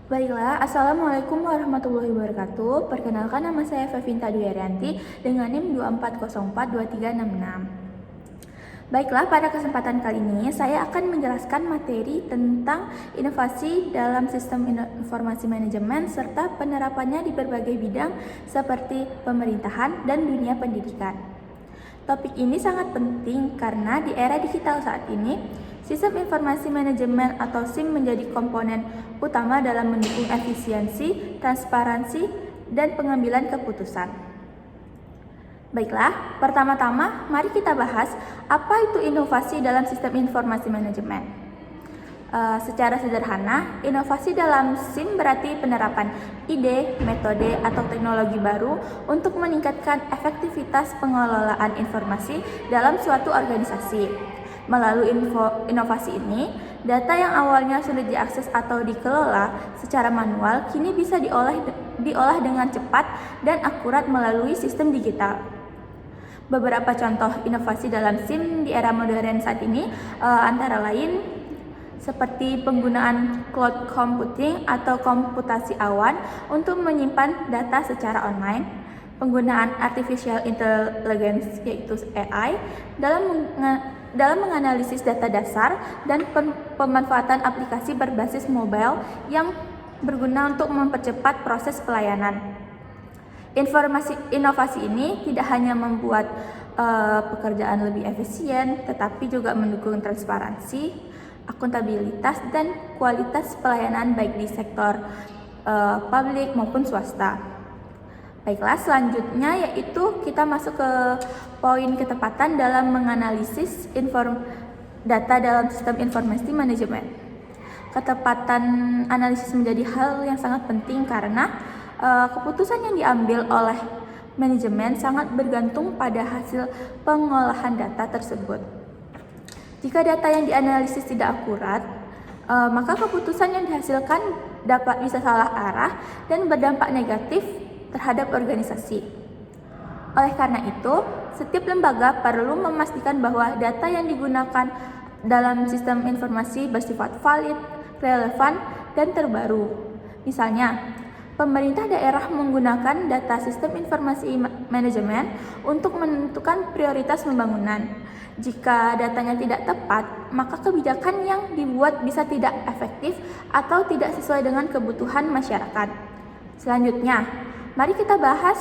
Baiklah, Assalamualaikum warahmatullahi wabarakatuh. Perkenalkan, nama saya Fevinta Dwiaryanti dengan NIM 24042366. Baiklah, pada kesempatan kali ini saya akan menjelaskan materi tentang inovasi dalam sistem informasi manajemen serta penerapannya di berbagai bidang seperti pemerintahan dan dunia pendidikan. Topik ini sangat penting karena di era digital saat ini, sistem informasi manajemen atau SIM menjadi komponen utama dalam mendukung efisiensi, transparansi, dan pengambilan keputusan. Baiklah, pertama-tama mari kita bahas apa itu inovasi dalam sistem informasi manajemen. Secara sederhana, inovasi dalam SIM berarti penerapan ide, metode, atau teknologi baru untuk meningkatkan efektivitas pengelolaan informasi dalam suatu organisasi. Melalui inovasi ini, data yang awalnya sulit diakses atau dikelola secara manual kini bisa diolah dengan cepat dan akurat melalui sistem digital. Beberapa contoh inovasi dalam SIM di era modern saat ini antara lain seperti penggunaan cloud computing atau komputasi awan untuk menyimpan data secara online, penggunaan artificial intelligence yaitu AI dalam menganalisis data dasar, dan pemanfaatan aplikasi berbasis mobile yang berguna untuk mempercepat proses pelayanan. Inovasi ini tidak hanya membuat pekerjaan lebih efisien, tetapi juga mendukung transparansi, akuntabilitas, dan kualitas pelayanan baik di sektor publik maupun swasta. Baiklah, selanjutnya yaitu kita masuk ke poin ketepatan dalam menganalisis data dalam sistem informasi manajemen. Ketepatan analisis menjadi hal yang sangat penting karena keputusan yang diambil oleh manajemen sangat bergantung pada hasil pengolahan data tersebut. Jika data yang dianalisis tidak akurat, maka keputusan yang dihasilkan dapat bisa salah arah dan berdampak negatif terhadap organisasi. Oleh karena itu, setiap lembaga perlu memastikan bahwa data yang digunakan dalam sistem informasi bersifat valid, relevan, dan terbaru. Misalnya, pemerintah daerah menggunakan data sistem informasi manajemen untuk menentukan prioritas pembangunan. Jika datanya tidak tepat, maka kebijakan yang dibuat bisa tidak efektif atau tidak sesuai dengan kebutuhan masyarakat. Selanjutnya, mari kita bahas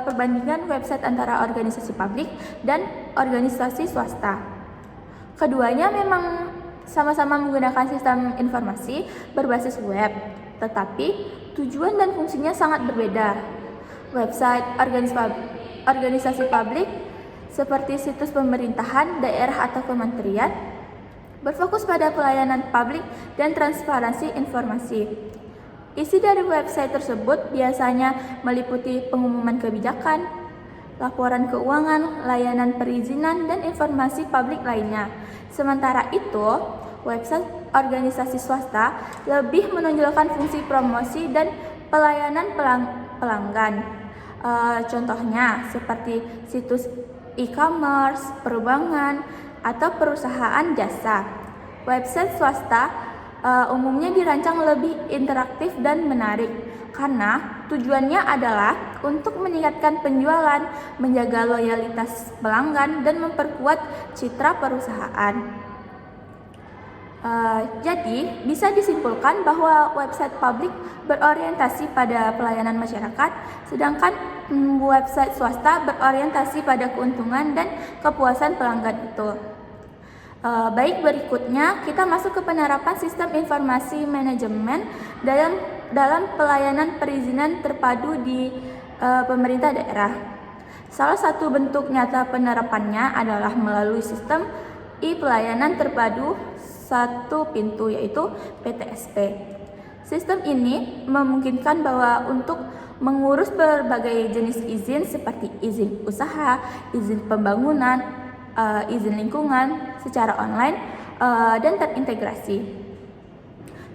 perbandingan website antara organisasi publik dan organisasi swasta. Keduanya memang sama-sama menggunakan sistem informasi berbasis web, tetapi tujuan dan fungsinya sangat berbeda. Website organisasi publik seperti situs pemerintahan, daerah, atau kementerian berfokus pada pelayanan publik dan transparansi informasi. Isi dari website tersebut biasanya meliputi pengumuman kebijakan, laporan keuangan, layanan perizinan, dan informasi publik lainnya. Sementara itu, website organisasi swasta lebih menonjolkan fungsi promosi dan pelayanan pelanggan. Contohnya seperti situs e-commerce, perbankan, atau perusahaan jasa. Website swasta umumnya dirancang lebih interaktif dan menarik karena tujuannya adalah untuk meningkatkan penjualan, menjaga loyalitas pelanggan, dan memperkuat citra perusahaan. Jadi, bisa disimpulkan bahwa website publik berorientasi pada pelayanan masyarakat, sedangkan website swasta berorientasi pada keuntungan dan kepuasan pelanggan itu. Baik, berikutnya kita masuk ke penerapan sistem informasi manajemen dalam pelayanan perizinan terpadu di pemerintah daerah. Salah satu bentuk nyata penerapannya adalah melalui sistem pelayanan terpadu satu pintu, yaitu PTSP. Sistem ini memungkinkan bahwa untuk mengurus berbagai jenis izin seperti izin usaha, izin pembangunan, izin lingkungan secara online dan terintegrasi.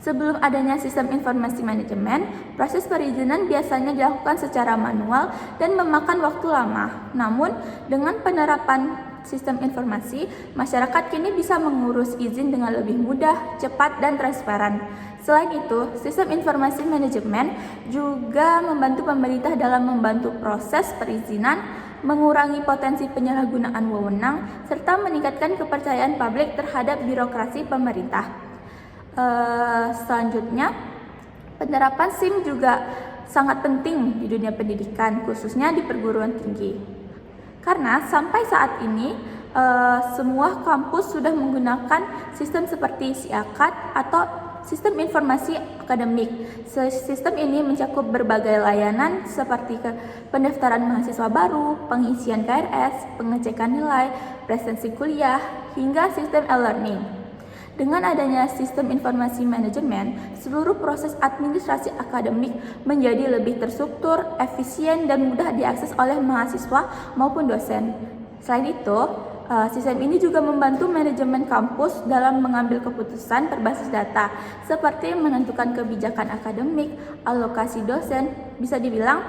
Sebelum adanya sistem informasi manajemen, proses perizinan biasanya dilakukan secara manual dan memakan waktu lama. Namun, dengan penerapan sistem informasi, masyarakat kini bisa mengurus izin dengan lebih mudah, cepat, dan transparan. Selain itu, sistem informasi manajemen juga membantu pemerintah dalam membantu proses perizinan, mengurangi potensi penyalahgunaan wewenang, serta meningkatkan kepercayaan publik terhadap birokrasi pemerintah. Selanjutnya, penerapan SIM juga sangat penting di dunia pendidikan, khususnya di perguruan tinggi. Karena sampai saat ini, semua kampus sudah menggunakan sistem seperti SIAKAD atau sistem informasi akademik. Sistem ini mencakup berbagai layanan seperti pendaftaran mahasiswa baru, pengisian KRS, pengecekan nilai, presensi kuliah, hingga sistem e-learning. Dengan adanya sistem informasi manajemen, seluruh proses administrasi akademik menjadi lebih terstruktur, efisien, dan mudah diakses oleh mahasiswa maupun dosen. Selain itu, sistem ini juga membantu manajemen kampus dalam mengambil keputusan berbasis data, seperti menentukan kebijakan akademik, alokasi dosen. Bisa dibilang,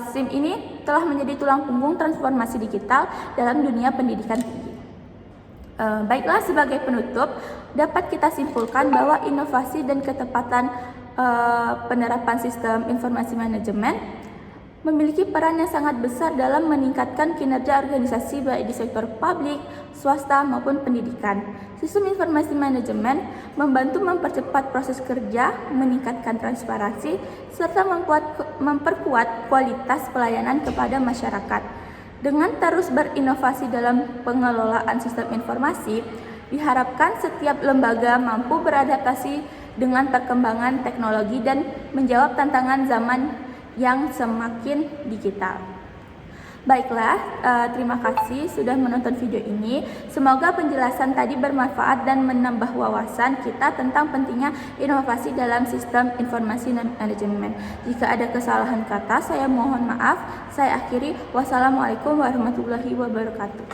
SIM ini telah menjadi tulang punggung transformasi digital dalam dunia pendidikan tinggi. Baiklah, sebagai penutup, dapat kita simpulkan bahwa inovasi dan ketepatan penerapan sistem informasi manajemen memiliki peran yang sangat besar dalam meningkatkan kinerja organisasi baik di sektor publik, swasta, maupun pendidikan. Sistem informasi manajemen membantu mempercepat proses kerja, meningkatkan transparansi, serta memperkuat kualitas pelayanan kepada masyarakat. Dengan terus berinovasi dalam pengelolaan sistem informasi, diharapkan setiap lembaga mampu beradaptasi dengan perkembangan teknologi dan menjawab tantangan zaman yang semakin digital. Baiklah, terima kasih sudah menonton video ini. Semoga penjelasan tadi bermanfaat dan menambah wawasan kita tentang pentingnya inovasi dalam sistem informasi manajemen. Jika ada kesalahan kata, saya mohon maaf. Saya akhiri. Wassalamualaikum warahmatullahi wabarakatuh.